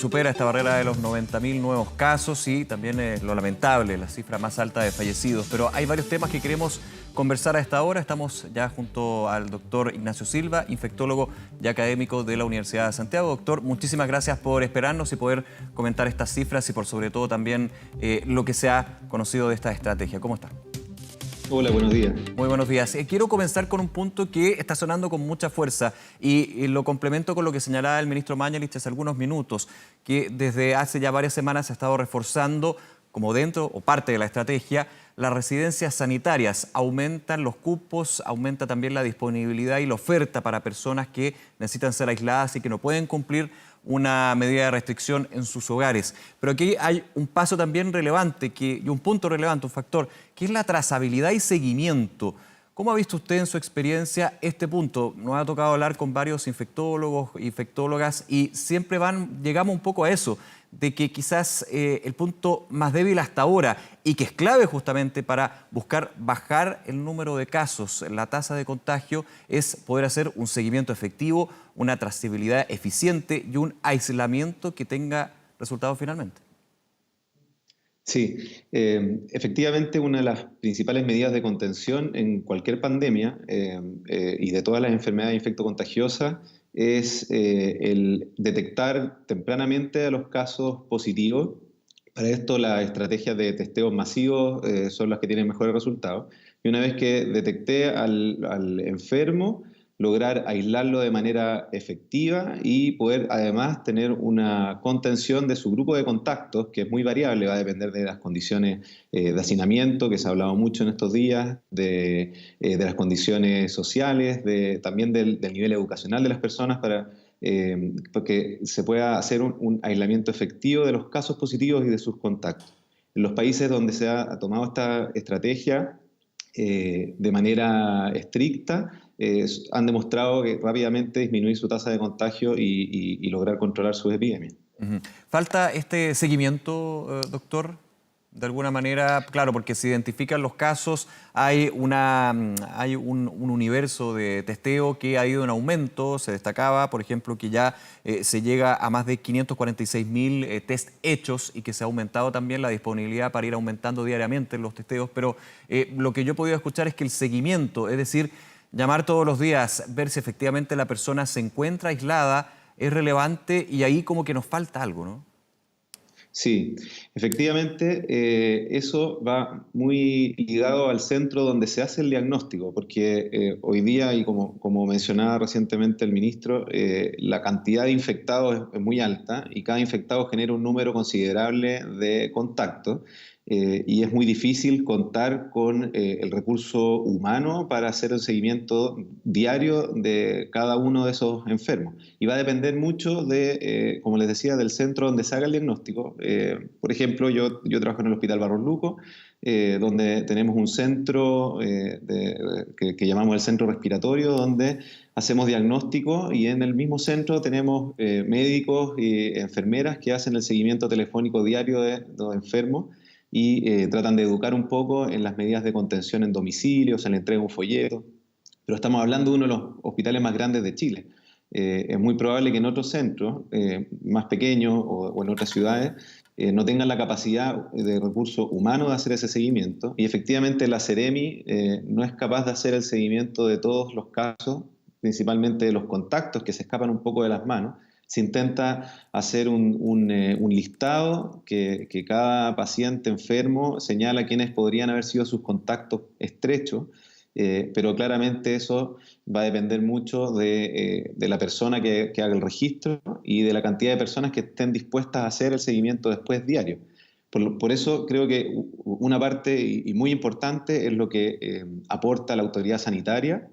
supera esta barrera de los 90.000 nuevos casos y también lo lamentable, la cifra más alta de fallecidos. Pero hay varios temas que queremos conversar a esta hora. Estamos ya junto al doctor Ignacio Silva, infectólogo y académico de la Universidad de Santiago. Doctor, muchísimas gracias por esperarnos y poder comentar estas cifras y por sobre todo también lo que se ha conocido de esta estrategia. ¿Cómo está? Hola, buenos días. Muy buenos días. Quiero comenzar con un punto que está sonando con mucha fuerza y lo complemento con lo que señalaba el ministro Mañalich hace algunos minutos, que desde hace ya varias semanas se ha estado reforzando, como dentro o parte de la estrategia, las residencias sanitarias. Aumentan los cupos, aumenta también la disponibilidad y la oferta para personas que necesitan ser aisladas y que no pueden cumplir una medida de restricción en sus hogares. Pero aquí hay un paso también relevante y un punto relevante, un factor, que es la trazabilidad y seguimiento. ¿Cómo ha visto usted en su experiencia este punto? Nos ha tocado hablar con varios infectólogos, infectólogas y siempre llegamos un poco a eso, de que quizás el punto más débil hasta ahora y que es clave justamente para buscar bajar el número de casos, la tasa de contagio, es poder hacer un seguimiento efectivo, una trazabilidad eficiente y un aislamiento que tenga resultados finalmente. Sí, efectivamente una de las principales medidas de contención en cualquier pandemia y de todas las enfermedades infectocontagiosas es el detectar tempranamente a los casos positivos. Para esto las estrategias de testeos masivos son las que tienen mejores resultados. Y una vez que detecté al enfermo, lograr aislarlo de manera efectiva y poder además tener una contención de su grupo de contactos, que es muy variable, va a depender de las condiciones de hacinamiento, que se ha hablado mucho en estos días, de las condiciones sociales, también del nivel educacional de las personas, para que se pueda hacer un aislamiento efectivo de los casos positivos y de sus contactos. En los países donde se ha tomado esta estrategia de manera estricta, han demostrado que rápidamente disminuir su tasa de contagio y lograr controlar sus epidemias. ¿Falta este seguimiento, doctor? De alguna manera, claro, porque se identifican los casos, hay un universo de testeo que ha ido en aumento. Se destacaba, por ejemplo, que ya se llega a más de 546.000 test hechos y que se ha aumentado también la disponibilidad para ir aumentando diariamente los testeos. Pero lo que yo he podido escuchar es que el seguimiento, es decir, llamar todos los días, ver si efectivamente la persona se encuentra aislada, es relevante y ahí como que nos falta algo, ¿no? Sí, efectivamente eso va muy ligado al centro donde se hace el diagnóstico, porque hoy día, y como mencionaba recientemente el ministro, la cantidad de infectados es muy alta y cada infectado genera un número considerable de contactos. Y es muy difícil contar con el recurso humano para hacer el seguimiento diario de cada uno de esos enfermos. Y va a depender mucho de, como les decía, del centro donde se haga el diagnóstico. Por ejemplo, yo trabajo en el Hospital Barros Luco, donde tenemos un centro que llamamos el centro respiratorio, donde hacemos diagnóstico y en el mismo centro tenemos médicos y enfermeras que hacen el seguimiento telefónico diario de los enfermos y tratan de educar un poco en las medidas de contención en domicilio, se le entrega un folleto, pero estamos hablando de uno de los hospitales más grandes de Chile. Es muy probable que en otros centros más pequeños o en otras ciudades no tengan la capacidad de recurso humano de hacer ese seguimiento y efectivamente la Seremi no es capaz de hacer el seguimiento de todos los casos, principalmente de los contactos que se escapan un poco de las manos. Se intenta hacer un listado que cada paciente enfermo señala quiénes podrían haber sido sus contactos estrechos, pero claramente eso va a depender mucho de la persona que haga el registro y de la cantidad de personas que estén dispuestas a hacer el seguimiento después diario. Por eso creo que una parte y muy importante es lo que aporta la autoridad sanitaria,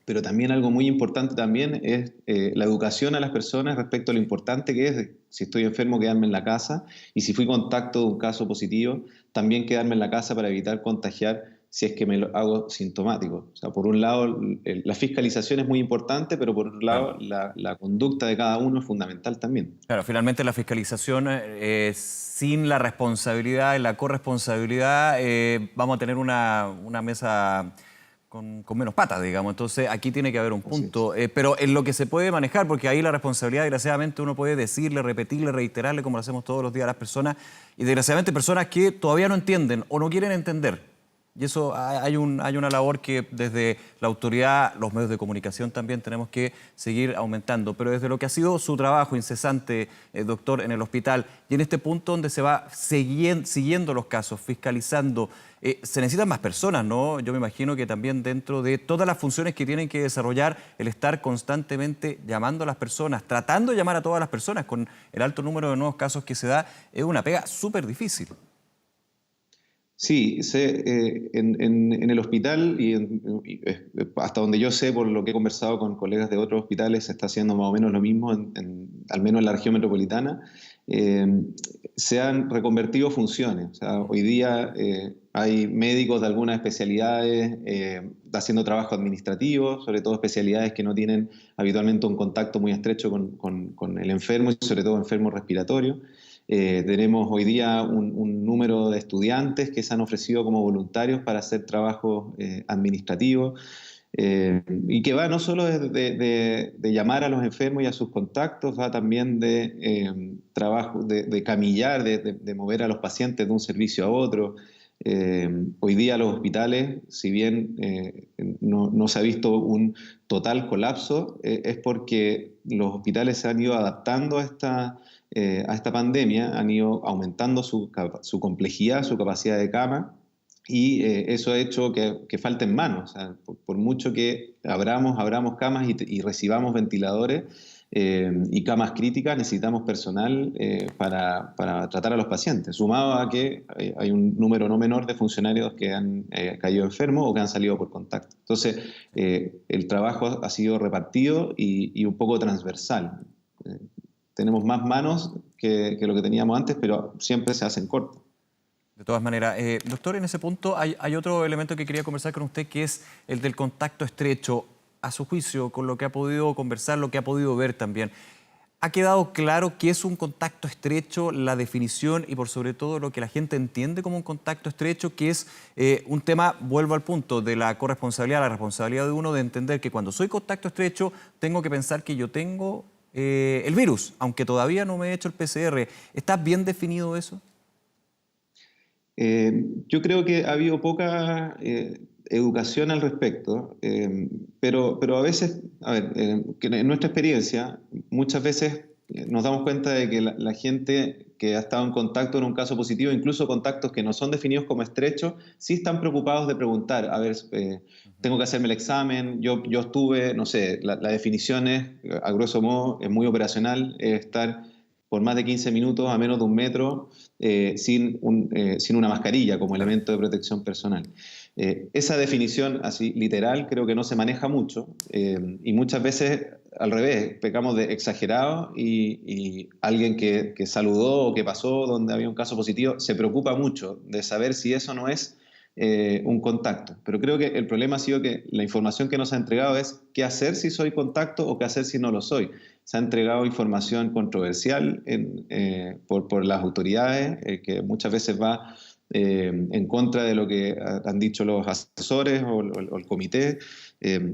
pero también algo muy importante también es la educación a las personas respecto a lo importante que es, si estoy enfermo, quedarme en la casa, y si fui contacto de un caso positivo, también quedarme en la casa para evitar contagiar si es que me lo hago sintomático. O sea, por un lado, la fiscalización es muy importante, pero por otro lado, la conducta de cada uno es fundamental también. Claro, finalmente la fiscalización sin la responsabilidad y la corresponsabilidad, vamos a tener una mesa con menos patas, digamos. Entonces, aquí tiene que haber un Así es. punto. Pero en lo que se puede manejar, porque ahí la responsabilidad, desgraciadamente, uno puede decirle, repetirle, reiterarle, como lo hacemos todos los días a las personas, y desgraciadamente personas que todavía no entienden o no quieren entender. Y eso hay una labor que desde la autoridad, los medios de comunicación también tenemos que seguir aumentando. Pero desde lo que ha sido su trabajo incesante, doctor, en el hospital, y en este punto donde se va siguiendo los casos, fiscalizando, se necesitan más personas, ¿no? Yo me imagino que también dentro de todas las funciones que tienen que desarrollar, el estar constantemente llamando a las personas, tratando de llamar a todas las personas con el alto número de nuevos casos que se da, es una pega súper difícil. Sí, en el hospital hasta donde yo sé, por lo que he conversado con colegas de otros hospitales, se está haciendo más o menos lo mismo, al menos en la región metropolitana. eh, Se han reconvertido funciones. O sea, hoy día hay médicos de algunas especialidades haciendo trabajo administrativo, sobre todo especialidades que no tienen habitualmente un contacto muy estrecho con el enfermo y sobre todo enfermo respiratorio. Tenemos hoy día un número de estudiantes que se han ofrecido como voluntarios para hacer trabajos administrativos y que va no solo de llamar a los enfermos y a sus contactos, va también de trabajo, de camillar, de mover a los pacientes de un servicio a otro. Hoy día los hospitales, si bien no se ha visto un total colapso, es porque los hospitales se han ido adaptando a esta pandemia, han ido aumentando su complejidad, su capacidad de cama, y eso ha hecho que falten manos. O sea, por mucho que abramos camas y recibamos ventiladores y camas críticas, necesitamos personal para tratar a los pacientes, sumado a que hay un número no menor de funcionarios que han caído enfermos o que han salido por contacto. Entonces, el trabajo ha sido repartido y un poco transversal. Tenemos más manos que lo que teníamos antes, pero siempre se hacen cortas. De todas maneras, doctor, en ese punto hay otro elemento que quería conversar con usted, que es el del contacto estrecho. A su juicio, con lo que ha podido conversar, lo que ha podido ver también, ¿ha quedado claro qué es un contacto estrecho, la definición y por sobre todo lo que la gente entiende como un contacto estrecho, que es un tema, vuelvo al punto, de la corresponsabilidad, la responsabilidad de uno de entender que cuando soy contacto estrecho tengo que pensar que yo tengo el virus, aunque todavía no me he hecho el PCR? ¿Está bien definido eso? Yo creo que ha habido poca educación al respecto, pero a veces, a ver, que en nuestra experiencia, muchas veces nos damos cuenta de que la gente que ha estado en contacto en un caso positivo, incluso contactos que no son definidos como estrechos, sí están preocupados de preguntar, a ver, tengo que hacerme el examen, yo estuve, no sé, la definición es, a grosso modo, es muy operacional, es estar por más de 15 minutos a menos de 1 metro sin una mascarilla como elemento de protección personal. Esa definición así literal creo que no se maneja mucho y muchas veces al revés, pecamos de exagerados y alguien que saludó o que pasó donde había un caso positivo se preocupa mucho de saber si eso no es un contacto. Pero creo que el problema ha sido que la información que nos ha entregado es qué hacer si soy contacto o qué hacer si no lo soy. Se ha entregado información controversial por las autoridades, que muchas veces va en contra de lo que han dicho los asesores o el comité,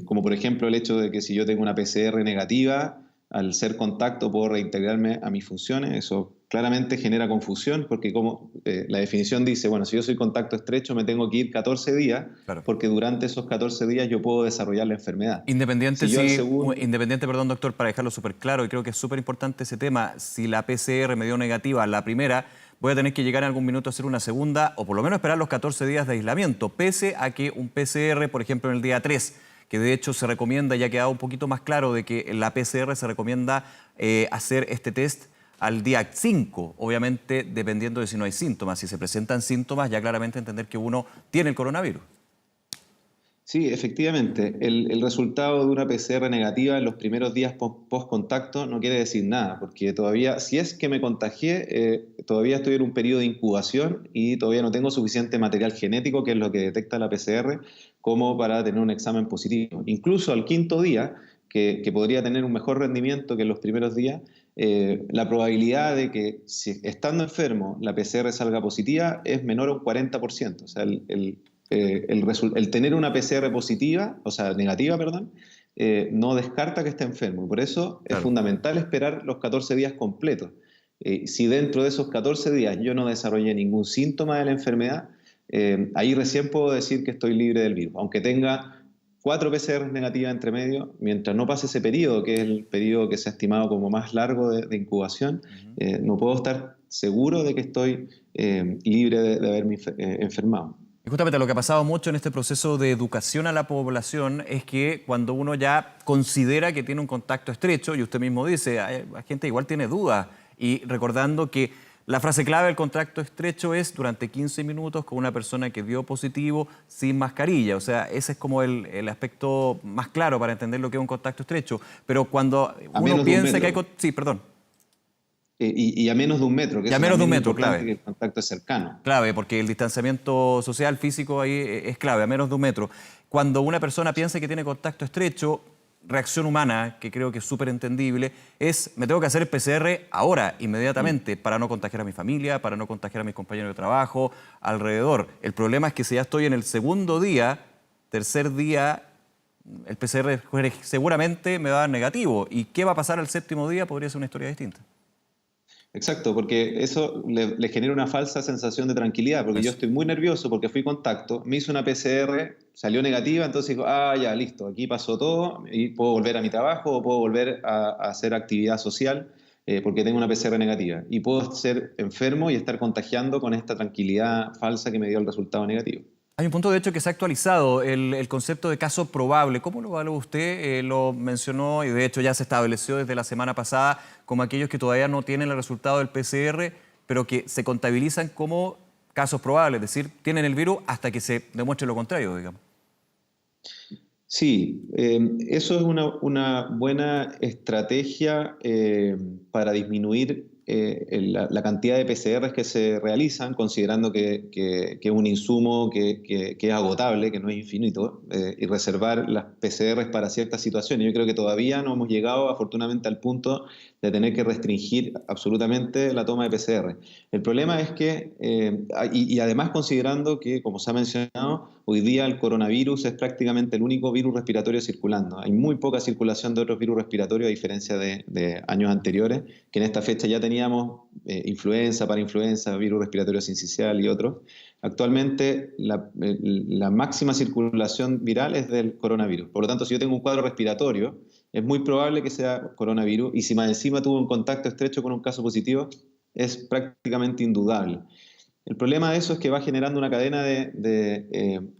como por ejemplo el hecho de que si yo tengo una PCR negativa, al ser contacto puedo reintegrarme a mis funciones. Eso claramente genera confusión porque como la definición dice, bueno, si yo soy contacto estrecho me tengo que ir 14 días Claro. porque durante esos 14 días yo puedo desarrollar la enfermedad. Independiente, Si yo al sí, segundo... independiente, perdón, doctor, para dejarlo súper claro, y creo que es súper importante ese tema, si la PCR me dio negativa la primera, voy a tener que llegar en algún minuto a hacer una segunda, o por lo menos esperar los 14 días de aislamiento, pese a que un PCR, por ejemplo, en el día 3, que de hecho se recomienda, ya ha quedado un poquito más claro de que la PCR se recomienda hacer este test al día 5, obviamente dependiendo de si no hay síntomas. Si se presentan síntomas, ya claramente entender que uno tiene el coronavirus. Sí, efectivamente, el resultado de una PCR negativa en los primeros días post-contacto no quiere decir nada, porque todavía, si es que me contagié, todavía estoy en un periodo de incubación y todavía no tengo suficiente material genético, que es lo que detecta la PCR, como para tener un examen positivo. Incluso al 5.º día, que podría tener un mejor rendimiento que en los primeros días, la probabilidad de que si estando enfermo la PCR salga positiva es menor a un 40%. O sea, el tener una PCR positiva, o sea, negativa, perdón, no descarta que esté enfermo. Por eso es fundamental esperar los 14 días completos. Si dentro de esos 14 días yo no desarrollé ningún síntoma de la enfermedad, ahí recién puedo decir que estoy libre del virus. Aunque tenga 4 PCR negativas entre medio, mientras no pase ese periodo, que es el periodo que se ha estimado como más largo de incubación, no puedo estar seguro de que estoy libre de haberme enfermado. Y justamente lo que ha pasado mucho en este proceso de educación a la población es que cuando uno ya considera que tiene un contacto estrecho, y usted mismo dice, la gente igual tiene dudas, y recordando que la frase clave del contacto estrecho es durante 15 minutos con una persona que dio positivo sin mascarilla. O sea, ese es como el aspecto más claro para entender lo que es un contacto estrecho. Pero cuando uno piensa que hay... Sí, perdón. Y a menos de 1 metro, que y a menos de 1 metro, clave. Que el contacto es cercano. Clave, porque el distanciamiento social, físico ahí es clave, a menos de 1 metro. Cuando una persona piensa que tiene contacto estrecho, reacción humana, que creo que es súper entendible, es me tengo que hacer el PCR ahora, inmediatamente, para no contagiar a mi familia, para no contagiar a mis compañeros de trabajo, alrededor. El problema es que si ya estoy en el segundo día, tercer día, el PCR seguramente me va a dar negativo. ¿Y qué va a pasar al 7º día? Podría ser una historia distinta. Exacto, porque eso le genera una falsa sensación de tranquilidad, porque yo estoy muy nervioso porque fui contacto, me hice una PCR, salió negativa, entonces digo, ya, listo, aquí pasó todo, y puedo volver a mi trabajo o puedo volver a hacer actividad social porque tengo una PCR negativa. Y puedo ser enfermo y estar contagiando con esta tranquilidad falsa que me dio el resultado negativo. Hay un punto, de hecho, que se ha actualizado, el concepto de caso probable. ¿Cómo lo evalúa usted? Lo mencionó y, de hecho, ya se estableció desde la semana pasada como aquellos que todavía no tienen el resultado del PCR, pero que se contabilizan como casos probables, es decir, tienen el virus hasta que se demuestre lo contrario, digamos. Sí, eso es una buena estrategia para disminuir la cantidad de PCRs que se realizan, considerando que es un insumo que es agotable, que no es infinito, y reservar las PCRs para ciertas situaciones. Yo creo que todavía no hemos llegado, afortunadamente, al punto de tener que restringir absolutamente la toma de PCR. El problema es que, y además considerando que, como se ha mencionado, hoy día el coronavirus es prácticamente el único virus respiratorio circulando. Hay muy poca circulación de otros virus respiratorios, a diferencia de años anteriores, que en esta fecha ya teníamos influenza, parainfluenza, virus respiratorio sincicial y otros. Actualmente la máxima circulación viral es del coronavirus. Por lo tanto, si yo tengo un cuadro respiratorio, es muy probable que sea coronavirus, y si más encima tuve un contacto estrecho con un caso positivo, es prácticamente indudable. El problema de eso es que va generando una cadena de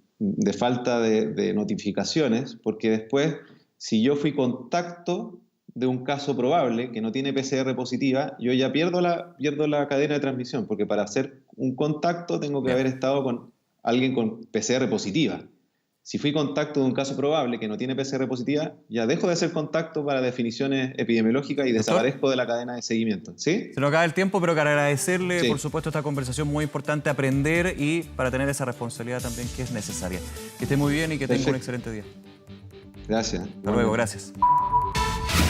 falta de notificaciones, porque después, si yo fui contacto de un caso probable que no tiene PCR positiva, yo ya pierdo la cadena de transmisión, porque para hacer un contacto tengo que haber estado con alguien con PCR positiva. Si fui contacto de un caso probable que no tiene PCR positiva, ya dejo de ser contacto para definiciones epidemiológicas y desaparezco de la cadena de seguimiento. ¿Sí? Se nos acaba el tiempo, pero para agradecerle, por supuesto, esta conversación muy importante, aprender y para tener esa responsabilidad también que es necesaria. Que esté muy bien y que tenga un excelente día. Gracias. Hasta luego, gracias.